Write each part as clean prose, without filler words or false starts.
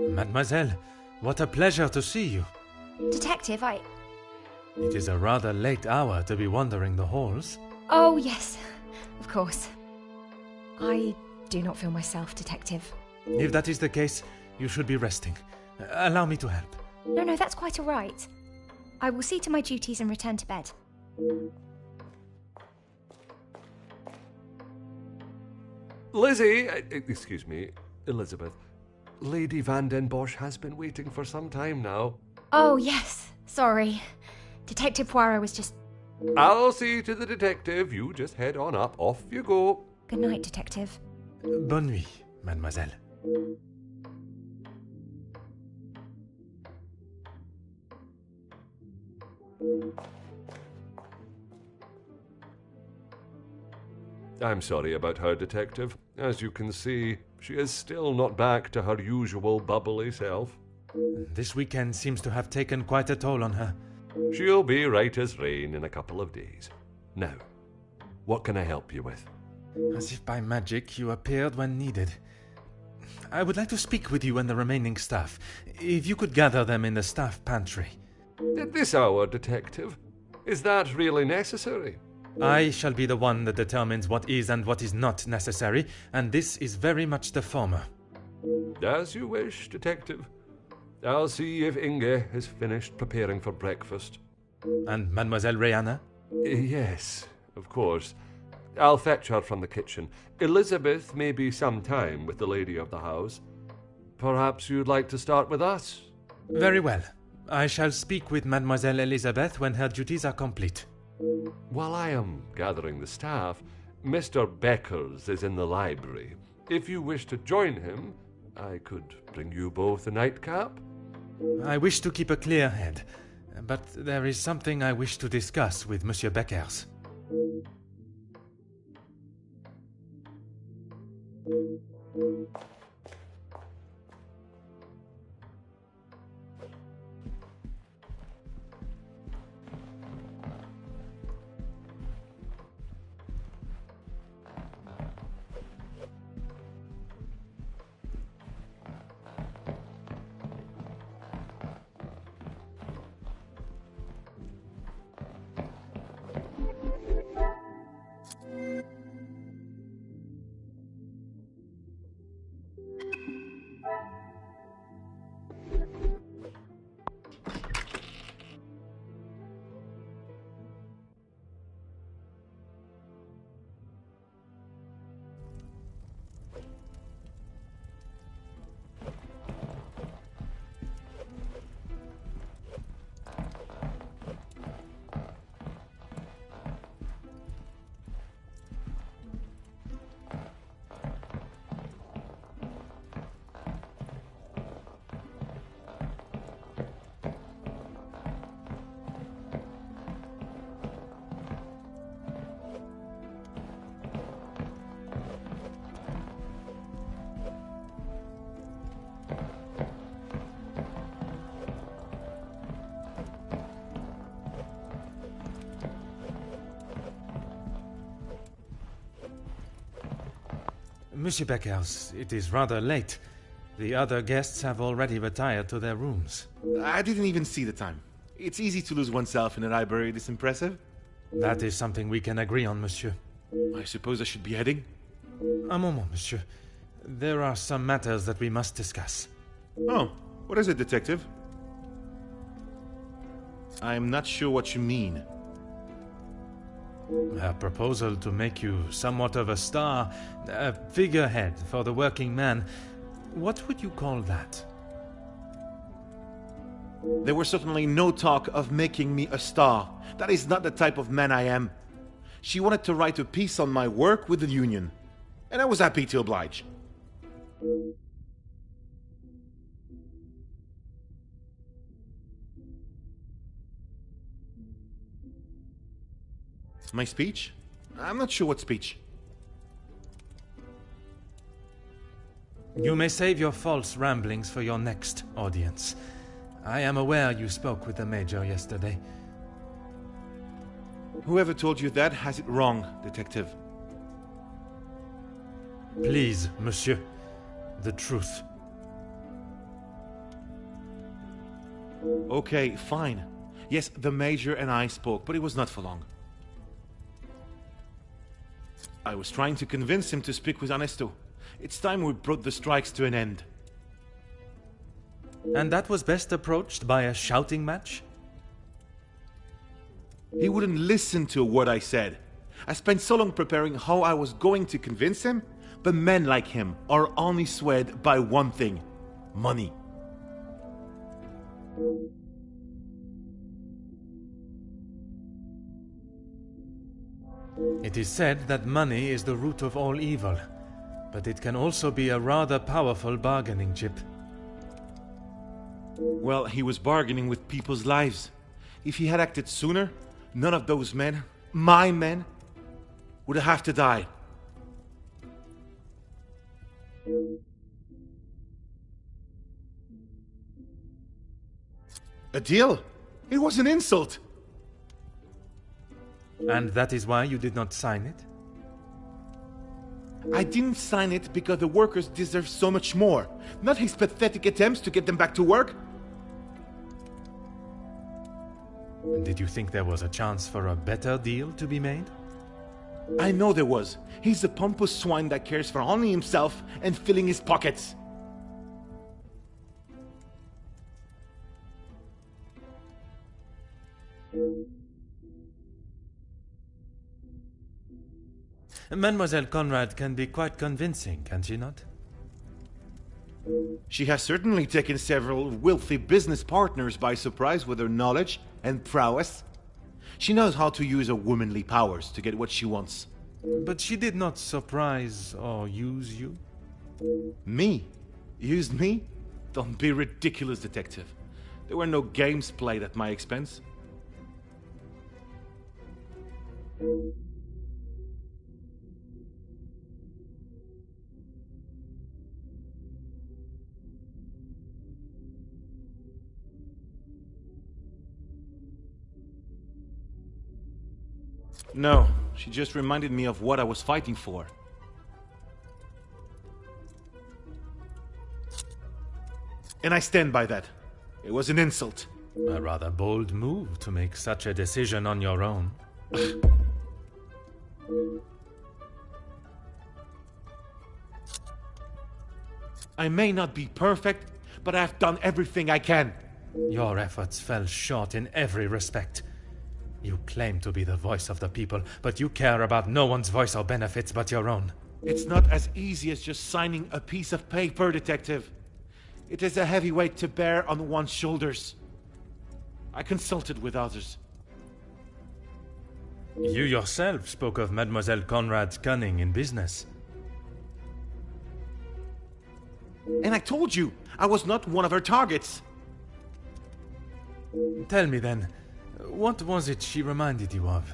Mademoiselle, what a pleasure to see you. Detective, It is a rather late hour to be wandering the halls. Oh, yes, of course. I do not feel myself, Detective. If that is the case, you should be resting. Allow me to help. No, that's quite all right. I will see to my duties and return to bed. Lizzie, excuse me, Elizabeth. Lady Van den Bosch has been waiting for some time now. Oh, yes, sorry. Detective Poirot was just... I'll see to the detective. You just head on up. Off you go. Good night, Detective. Bonne nuit, mademoiselle. I'm sorry about her, Detective. As you can see, she is still not back to her usual bubbly self. This weekend seems to have taken quite a toll on her. She'll be right as rain in a couple of days. Now, what can I help you with? As if by magic you appeared when needed. I would like to speak with you and the remaining staff. If you could gather them in the staff pantry. At this hour, Detective? Is that really necessary? I shall be the one that determines what is and what is not necessary, and this is very much the former. As you wish, Detective. I'll see if Inge has finished preparing for breakfast. And Mademoiselle Rihanna? Yes, of course. I'll fetch her from the kitchen. Elizabeth may be some time with the lady of the house. Perhaps you'd like to start with us? Very well. I shall speak with Mademoiselle Elizabeth when her duties are complete. While I am gathering the staff, Mr. Beckers is in the library. If you wish to join him, I could bring you both a nightcap. I wish to keep a clear head, but there is something I wish to discuss with Monsieur Beckers. Monsieur Beckers, it is rather late. The other guests have already retired to their rooms. I didn't even see the time. It's easy to lose oneself in a library this impressive. That is something we can agree on, monsieur. I suppose I should be heading? Un moment, monsieur. There are some matters that we must discuss. Oh, what is it, Detective? I'm not sure what you mean. Her proposal to make you somewhat of a star, a figurehead for the working man. What would you call that? There was certainly no talk of making me a star. That is not the type of man I am. She wanted to write a piece on my work with the union, and I was happy to oblige. My speech? I'm not sure what speech. You may save your false ramblings for your next audience. I am aware you spoke with the Major yesterday. Whoever told you that has it wrong, Detective. Please, monsieur. The truth. Okay, fine. Yes, the Major and I spoke, but it was not for long. I was trying to convince him to speak with Ernesto. It's time we brought the strikes to an end. And that was best approached by a shouting match? He wouldn't listen to what I said. I spent so long preparing how I was going to convince him, but men like him are only swayed by one thing: money. It is said that money is the root of all evil, but it can also be a rather powerful bargaining chip. Well, he was bargaining with people's lives. If he had acted sooner, none of those men, my men, would have to die. A deal? It was an insult. And that is why you did not sign it? I didn't sign it because the workers deserve so much more, not his pathetic attempts to get them back to work. And did you think there was a chance for a better deal to be made? I know there was. He's a pompous swine that cares for only himself and filling his pockets. Mademoiselle Conrad can be quite convincing, can she not? She has certainly taken several wealthy business partners by surprise with her knowledge and prowess. She knows how to use her womanly powers to get what she wants. But she did not surprise or use you? Me? Used me? Don't be ridiculous, detective. There were no games played at my expense. No, she just reminded me of what I was fighting for. And I stand by that. It was an insult. A rather bold move to make such a decision on your own. I may not be perfect, but I've done everything I can. Your efforts fell short in every respect. You claim to be the voice of the people, but you care about no one's voice or benefits but your own. It's not as easy as just signing a piece of paper, detective. It is a heavy weight to bear on one's shoulders. I consulted with others. You yourself spoke of Mademoiselle Conrad's cunning in business. And I told you, I was not one of her targets. Tell me then, what was it she reminded you of?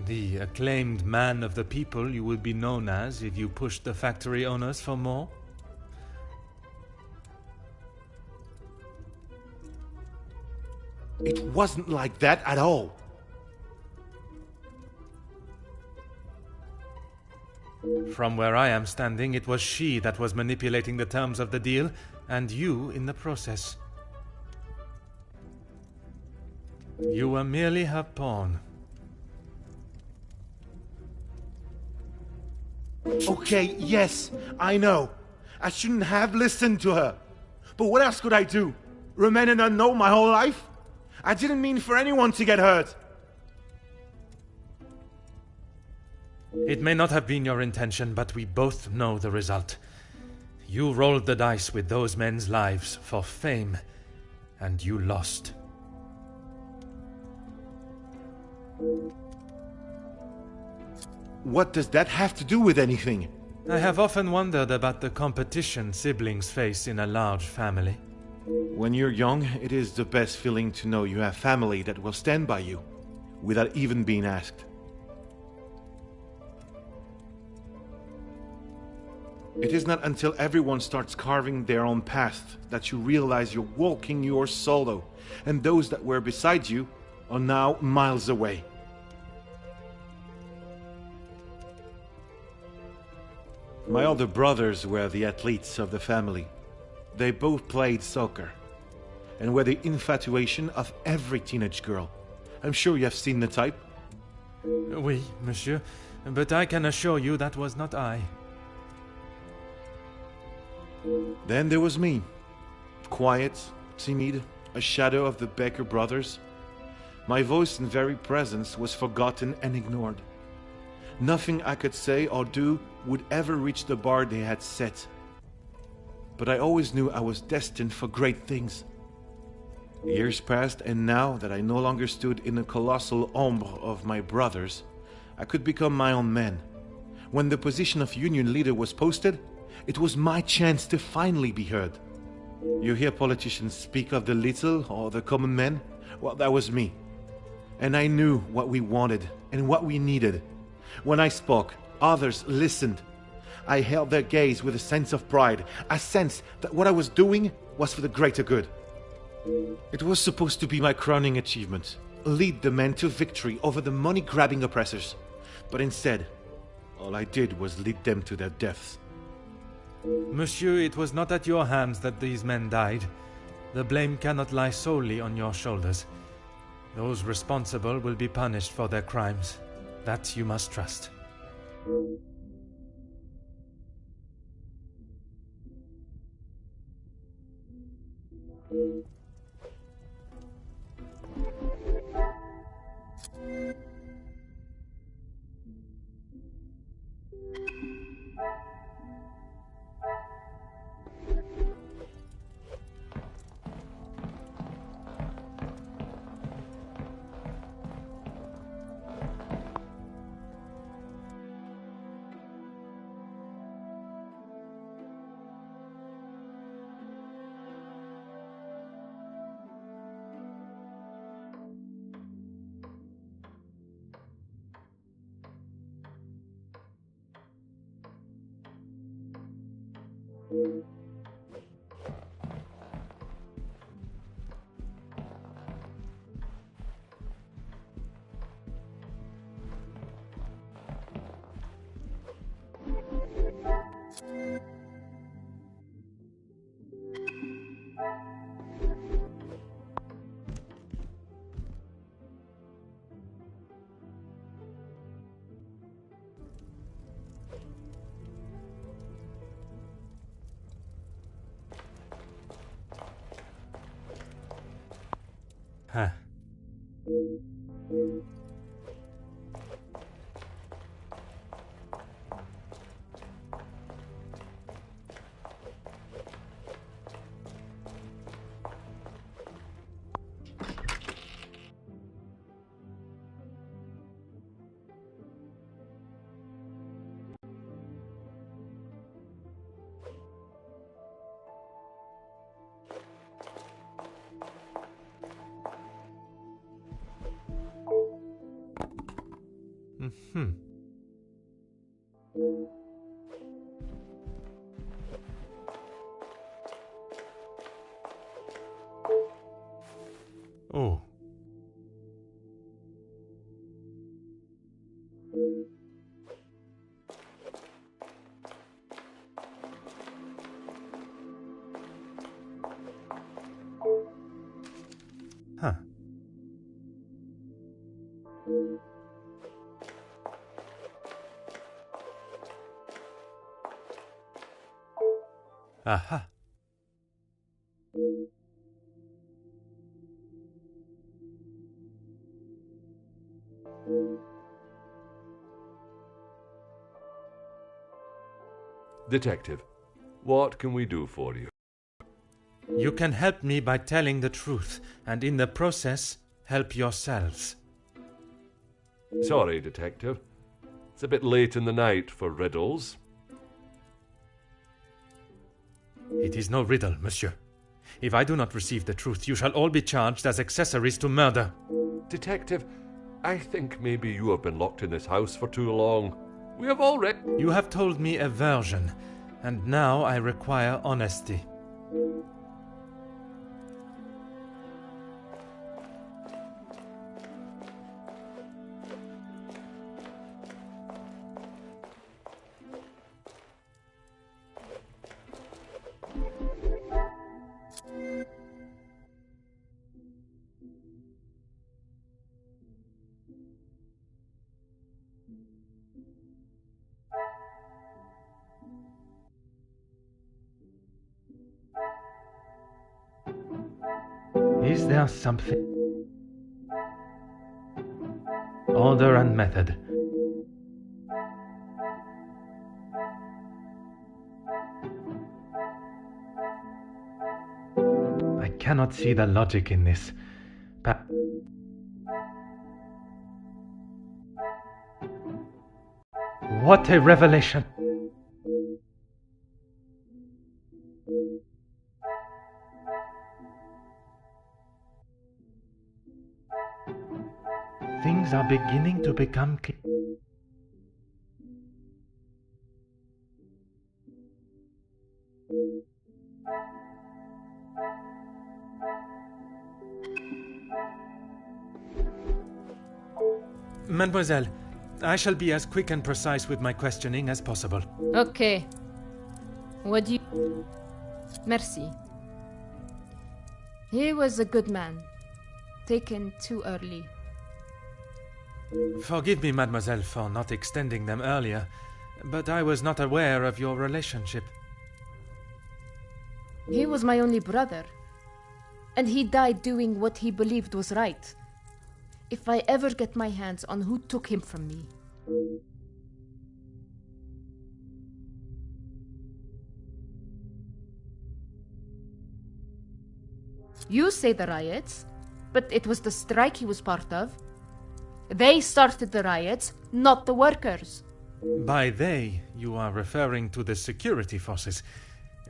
The acclaimed man of the people you would be known as if you pushed the factory owners for more? It wasn't like that at all. From where I am standing, it was she that was manipulating the terms of the deal, and you in the process. You were merely her pawn. Okay, yes, I know. I shouldn't have listened to her. But what else could I do? Remain an unknown my whole life? I didn't mean for anyone to get hurt. It may not have been your intention, but we both know the result. You rolled the dice with those men's lives for fame, and you lost. What does that have to do with anything? I have often wondered about the competition siblings face in a large family. When you're young, it is the best feeling to know you have family that will stand by you, without even being asked. It is not until everyone starts carving their own path that you realize you're walking yours solo, and those that were beside you are now miles away. My older brothers were the athletes of the family. They both played soccer. and were the infatuation of every teenage girl. I'm sure you have seen the type. Oui, monsieur, but I can assure you that was not I. Then there was me. Quiet, timid, a shadow of the Becker brothers. My voice and very presence was forgotten and ignored. Nothing I could say or do would ever reach the bar they had set. But I always knew I was destined for great things. Years passed, and now that I no longer stood in the colossal ombre of my brothers, I could become my own man. When the position of union leader was posted, it was my chance to finally be heard. You hear politicians speak of the little or the common man? Well, that was me. And I knew what we wanted and what we needed. When I spoke, others listened. I held their gaze with a sense of pride, a sense that what I was doing was for the greater good. It was supposed to be my crowning achievement, lead the men to victory over the money-grabbing oppressors. But instead, all I did was lead them to their deaths. Monsieur, it was not at your hands that these men died. The blame cannot lie solely on your shoulders. Those responsible will be punished for their crimes. That you must trust. Huh. Hmm. Oh. Huh. Aha. Detective, what can we do for you? You can help me by telling the truth, and in the process, help yourselves. Sorry, Detective. It's a bit late in the night for riddles. It is no riddle, monsieur. If I do not receive the truth, you shall all be charged as accessories to murder. Detective, I think maybe you have been locked in this house for too long. We have already... You have told me a version, and now I require honesty. Is there something? Order and method. I cannot see the logic in this. What a revelation! Things are beginning to become clear. Mademoiselle, I shall be as quick and precise with my questioning as possible. Okay. What do you... Merci. He was a good man. Taken too early. Forgive me, mademoiselle, for not extending them earlier, but I was not aware of your relationship. He was my only brother, and he died doing what he believed was right. If I ever get my hands on who took him from me... You say the riots, but it was the strike he was part of. They started the riots, not the workers. By they, you are referring to the security forces.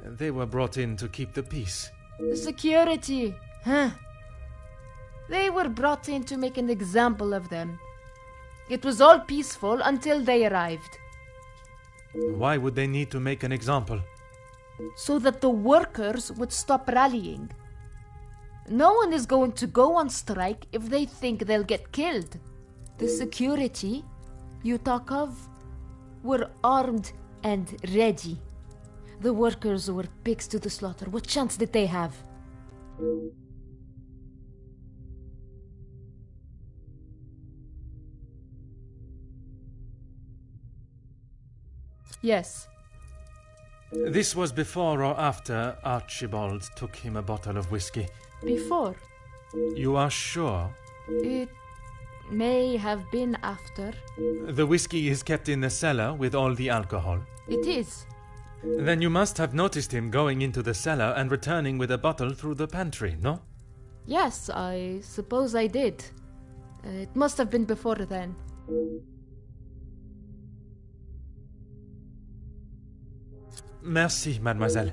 They were brought in to keep the peace. The security, huh? They were brought in to make an example of them. It was all peaceful until they arrived. Why would they need to make an example? So that the workers would stop rallying. No one is going to go on strike if they think they'll get killed. The security you talk of were armed and ready. The workers were pigs to the slaughter. What chance did they have? Yes. This was before or after Archibald took him a bottle of whiskey? Before. You are sure? It may have been after. The whiskey is kept in the cellar with all the alcohol? It is. Then you must have noticed him going into the cellar and returning with a bottle through the pantry, no? Yes, I suppose I did. It must have been before then. Merci, mademoiselle.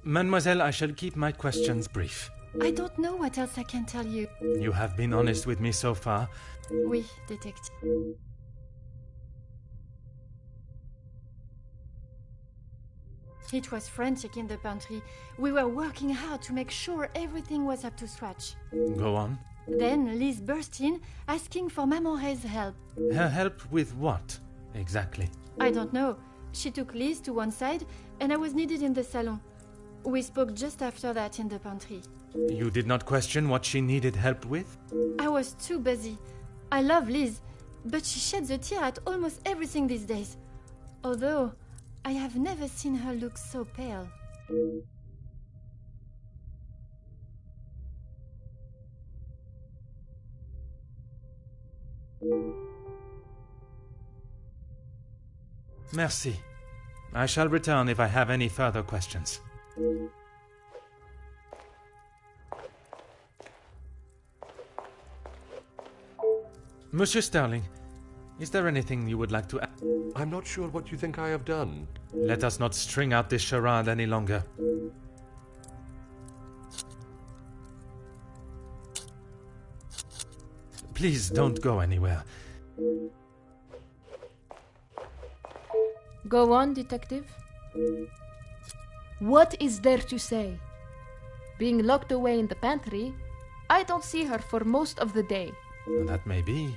Mademoiselle, I shall keep my questions brief. I don't know what else I can tell you. You have been honest with me so far. Oui, detective. It was frantic in the pantry. We were working hard to make sure everything was up to scratch. Go on. Then Liz burst in, asking for Mamore's help. Her help with what, exactly? I don't know. She took Liz to one side, and I was needed in the salon. We spoke just after that in the pantry. You did not question what she needed help with? I was too busy. I love Liz, but she sheds a tear at almost everything these days. Although, I have never seen her look so pale. Merci. I shall return if I have any further questions. Monsieur Sterling, is there anything you would like to add? I'm not sure what you think I have done. Let us not string out this charade any longer. Please don't go anywhere. Go on, detective. What is there to say? Being locked away in the pantry, I don't see her for most of the day. That may be,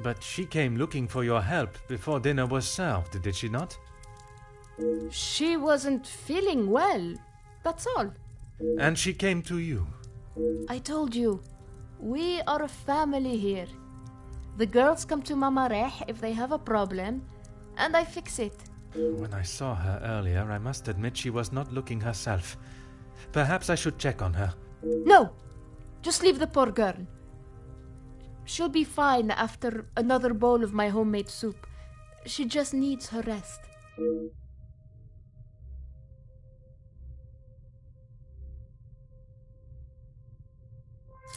but she came looking for your help before dinner was served, did she not? She wasn't feeling well, that's all. And she came to you? I told you, we are a family here. The girls come to Mama Reh if they have a problem, and I fix it. When I saw her earlier, I must admit she was not looking herself. Perhaps I should check on her. No! Just leave the poor girl. She'll be fine after another bowl of my homemade soup. She just needs her rest.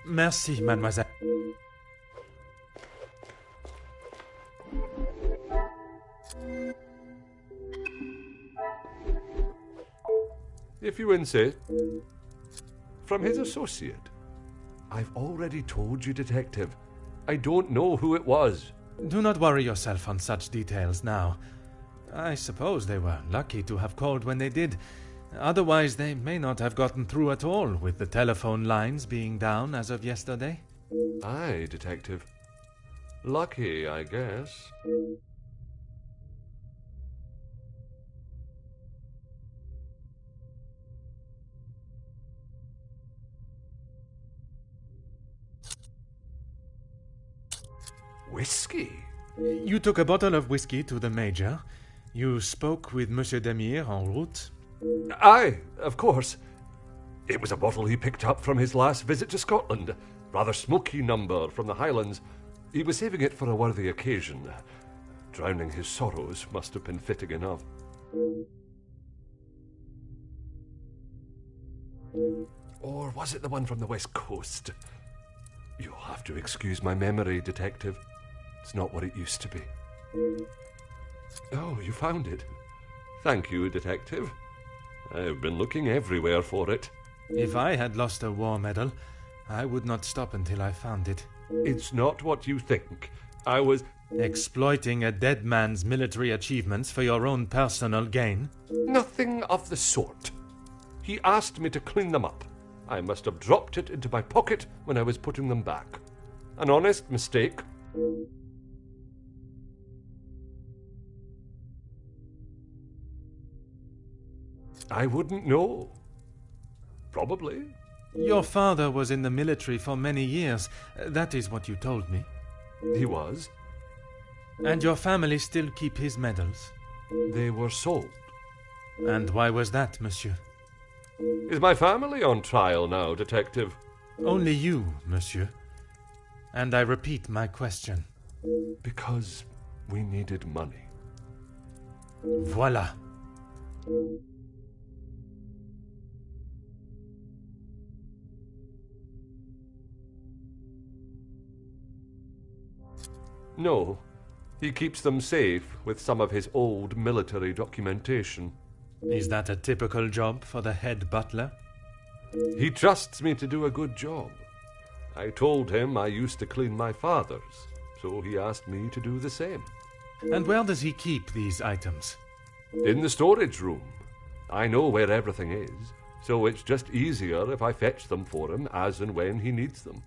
Merci, mademoiselle. If you insist. From his associate. I've already told you, Detective. I don't know who it was. Do not worry yourself on such details now. I suppose they were lucky to have called when they did. Otherwise, they may not have gotten through at all, with the telephone lines being down as of yesterday. Aye, Detective. Lucky, I guess. Whiskey? You took a bottle of whiskey to the Major. You spoke with Monsieur Demire en route. Aye, of course. It was a bottle he picked up from his last visit to Scotland. Rather smoky number from the Highlands. He was saving it for a worthy occasion. Drowning his sorrows must have been fitting enough. Or was it the one from the West Coast? You'll have to excuse my memory, Detective. It's not what it used to be. Oh, you found it. Thank you, Detective. I've been looking everywhere for it. If I had lost a war medal, I would not stop until I found it. It's not what you think. I was exploiting a dead man's military achievements for your own personal gain? Nothing of the sort. He asked me to clean them up. I must have dropped it into my pocket when I was putting them back. An honest mistake. I wouldn't know. Probably. Your father was in the military for many years. That is what you told me. He was. And your family still keep his medals? They were sold. And why was that, monsieur? Is my family on trial now, Detective? Only you, monsieur. And I repeat my question. Because we needed money. Voila. No, he keeps them safe with some of his old military documentation. Is that a typical job for the head butler? He trusts me to do a good job. I told him I used to clean my father's, so he asked me to do the same. And where does he keep these items? In the storage room. I know where everything is, so it's just easier if I fetch them for him as and when he needs them.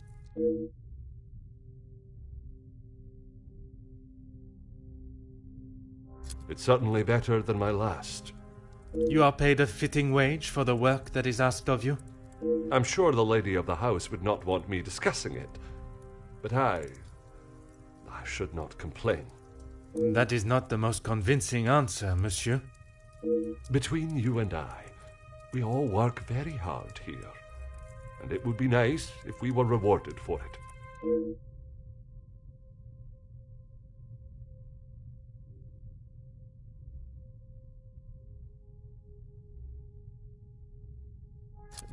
It's certainly better than my last. You are paid a fitting wage for the work that is asked of you? I'm sure the lady of the house would not want me discussing it, but I should not complain. That is not the most convincing answer, monsieur. Between you and I, we all work very hard here, and it would be nice if we were rewarded for it.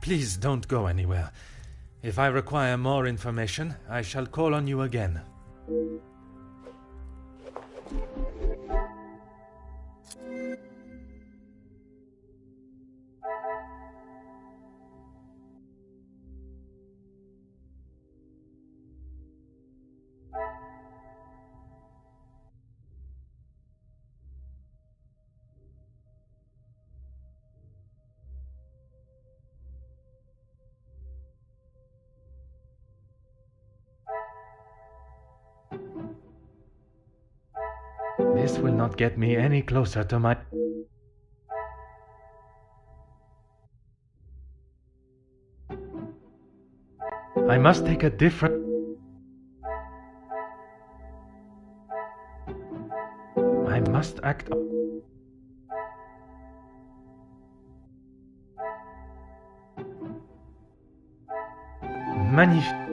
Please don't go anywhere. If I require more information, I shall call on you again. This will not get me any closer to my... I must take a different... must act. Magnifique.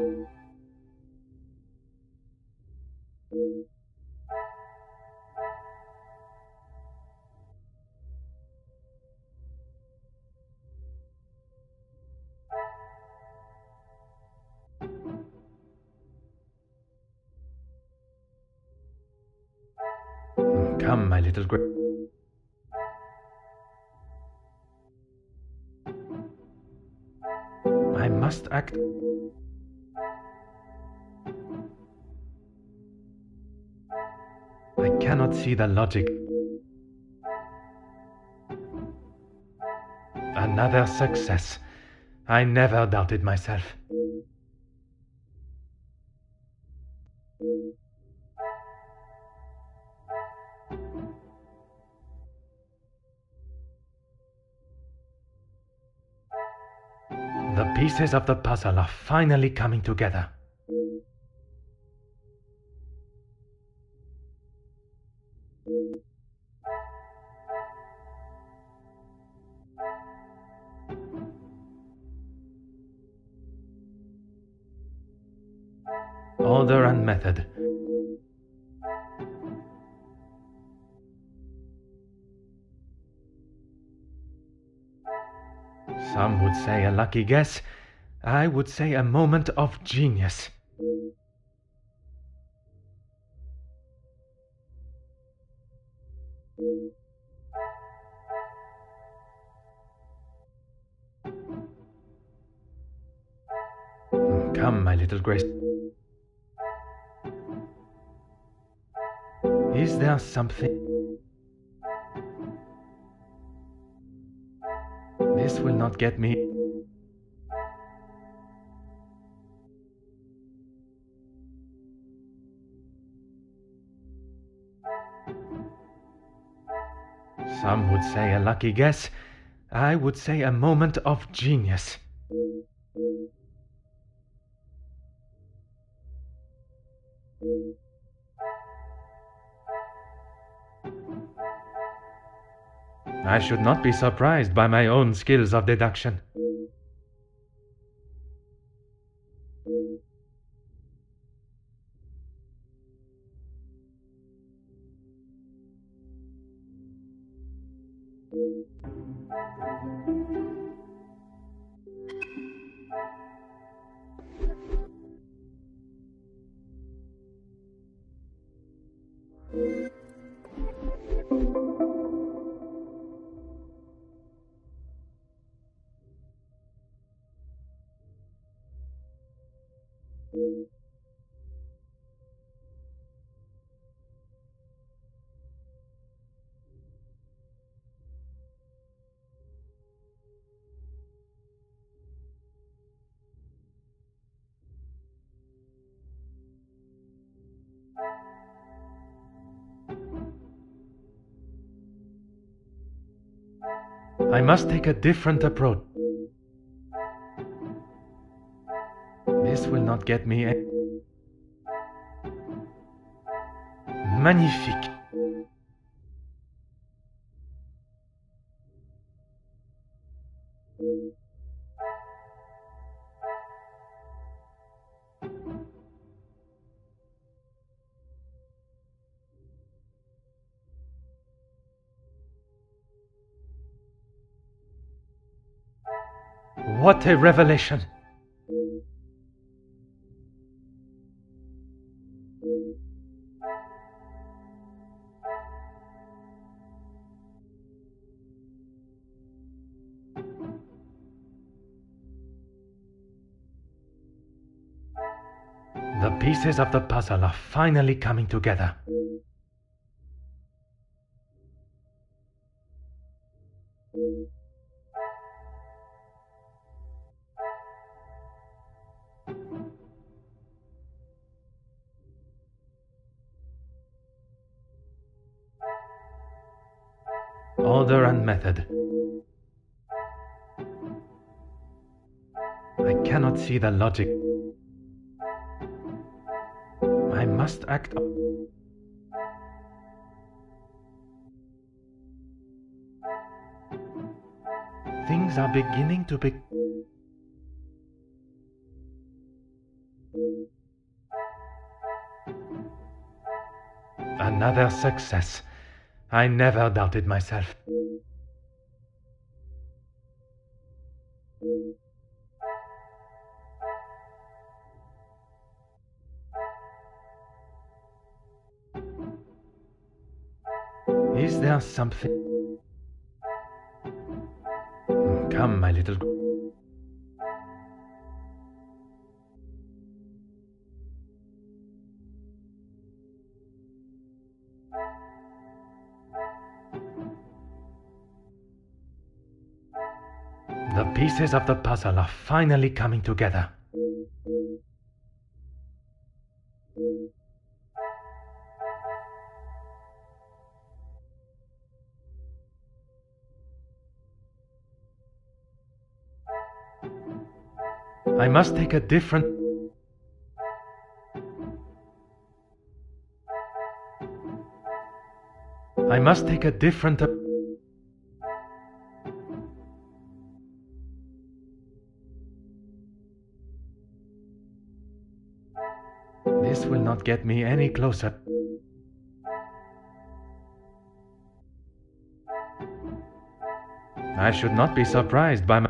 Come, my little I must act. I cannot see the logic. Another success. I never doubted myself. The pieces of the puzzle are finally coming together. Order and method. Some would say a lucky guess. I would say a moment of genius. Come, my little Grace. Is there something? This will not get me. Some would say a lucky guess. I would say a moment of genius. I should not be surprised by my own skills of deduction. I must take a different approach. This will not get me a... Magnifique. What a revelation! The pieces of the puzzle are finally coming together. Order and method. I cannot see the logic. I must act. Things are beginning to be... Another success. I never doubted myself. Is there something... Come, my little... The pieces of the puzzle are finally coming together. I must take a different... I must take a different... This will not get me any closer. I should not be surprised by my...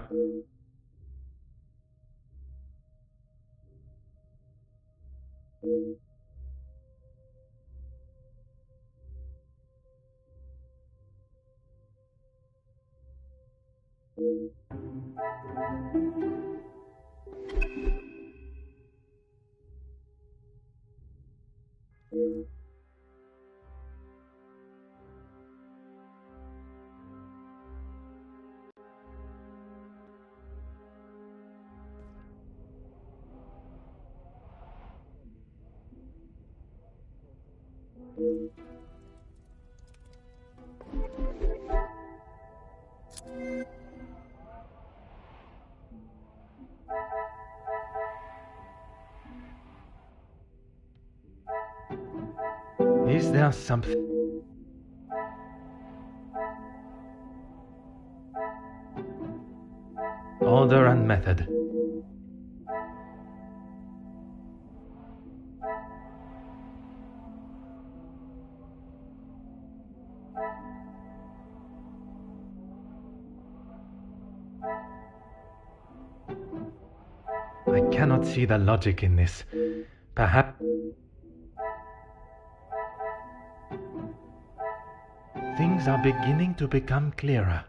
Is there something... Order and method. I cannot see the logic in this. Perhaps... Things are beginning to become clearer.